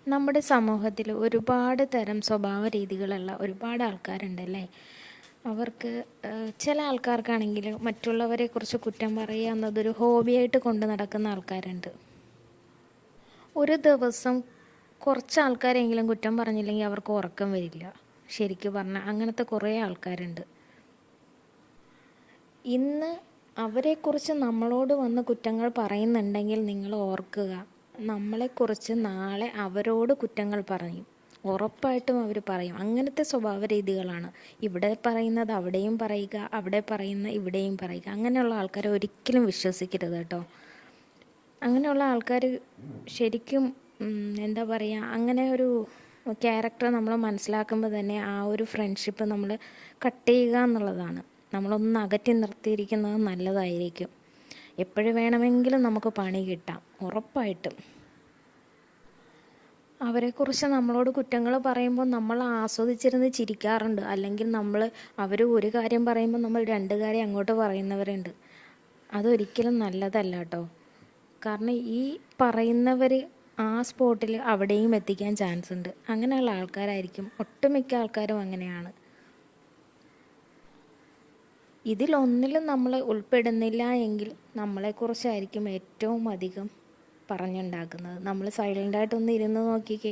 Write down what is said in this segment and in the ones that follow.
നമ്മുടെ സമൂഹത്തിൽ ഒരുപാട് തരം സ്വഭാവ രീതികളുള്ള ഒരുപാട് ആൾക്കാരുണ്ടല്ലേ. അവർക്ക് ചില ആൾക്കാർക്കാണെങ്കിൽ മറ്റുള്ളവരെക്കുറിച്ച് കുറ്റം പറയുക എന്നതൊരു ഹോബിയായിട്ട് കൊണ്ട് നടക്കുന്ന ആൾക്കാരുണ്ട്. ഒരു ദിവസം കുറച്ച് ആൾക്കാരെങ്കിലും കുറ്റം പറഞ്ഞില്ലെങ്കിൽ അവർക്ക് ഉറക്കം വരില്ല. ശരിക്കും പറഞ്ഞാൽ അങ്ങനത്തെ കുറേ ആൾക്കാരുണ്ട്. ഇന്ന് അവരെക്കുറിച്ച് നമ്മളോട് വന്ന് കുറ്റങ്ങൾ പറയുന്നുണ്ടെങ്കിൽ നിങ്ങൾ ഓർക്കുക, നമ്മളെക്കുറിച്ച് നാളെ അവരോട് കുറ്റങ്ങൾ പറയും. ഉറപ്പായിട്ടും അവർ പറയും. അങ്ങനത്തെ സ്വഭാവ രീതികളാണ്. ഇവിടെ പറയുന്നത് അവിടെയും പറയുക, അവിടെ പറയുന്ന ഇവിടെയും പറയുക. അങ്ങനെയുള്ള ആൾക്കാരെ ഒരിക്കലും വിശ്വസിക്കരുത് കേട്ടോ. അങ്ങനെയുള്ള ആൾക്കാർ ശരിക്കും എന്താ പറയുക, അങ്ങനെ ഒരു ക്യാരക്ടർ നമ്മൾ മനസ്സിലാക്കുമ്പോൾ തന്നെ ആ ഒരു ഫ്രണ്ട്ഷിപ്പ് നമ്മൾ കട്ട് ചെയ്യുക എന്നുള്ളതാണ്. നമ്മളൊന്ന് അകറ്റി നിർത്തിയിരിക്കുന്നത് നല്ലതായിരിക്കും. എപ്പോഴും വേണമെങ്കിലും നമുക്ക് പണി കിട്ടാം, ഉറപ്പായിട്ടും. അവരെക്കുറിച്ച് നമ്മളോട് കുറ്റങ്ങൾ പറയുമ്പോൾ നമ്മൾ ആസ്വദിച്ചിരുന്ന് ചിരിക്കാറുണ്ട്. അല്ലെങ്കിൽ അവർ ഒരു കാര്യം പറയുമ്പോൾ നമ്മൾ രണ്ട് കാര്യം അങ്ങോട്ട് പറയുന്നവരുണ്ട്. അതൊരിക്കലും നല്ലതല്ല കേട്ടോ. കാരണം ഈ പറയുന്നവർ ആ സ്പോട്ടിൽ അവിടെയും എത്തിക്കാൻ ചാൻസ് ഉണ്ട്. അങ്ങനെയുള്ള ആൾക്കാരായിരിക്കും ഒട്ടുമിക്ക ആൾക്കാരും അങ്ങനെയാണ്. ഇതിലൊന്നിലും നമ്മൾ ഉൾപ്പെടുന്നില്ല എങ്കിൽ നമ്മളെക്കുറിച്ചായിരിക്കും ഏറ്റവും അധികം പറഞ്ഞുണ്ടാക്കുന്നത്. നമ്മൾ സൈലൻ്റായിട്ടൊന്ന് ഇരുന്ന് നോക്കിക്കേ.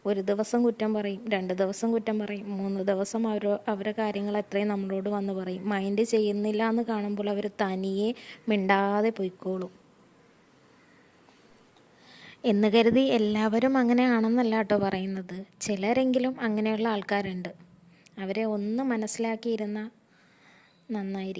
ഒരു ദിവസം കുറ്റം പറയും, 2 ദിവസം കുറ്റം പറയും, 3 ദിവസം അവരുടെ കാര്യങ്ങൾ എത്രയും നമ്മളോട് വന്ന് പറയും. മൈൻഡ് ചെയ്യുന്നില്ല എന്ന് കാണുമ്പോൾ അവർ തനിയെ മിണ്ടാതെ പൊയ്ക്കോളും. എന്ന് കരുതി എല്ലാവരും അങ്ങനെയാണെന്നല്ല കേട്ടോ പറയുന്നത്. ചിലരെങ്കിലും അങ്ങനെയുള്ള ആൾക്കാരുണ്ട്. അവരെ ഒന്ന് മനസ്സിലാക്കിയിരുന്നാൽ നന്നായിരിക്കും.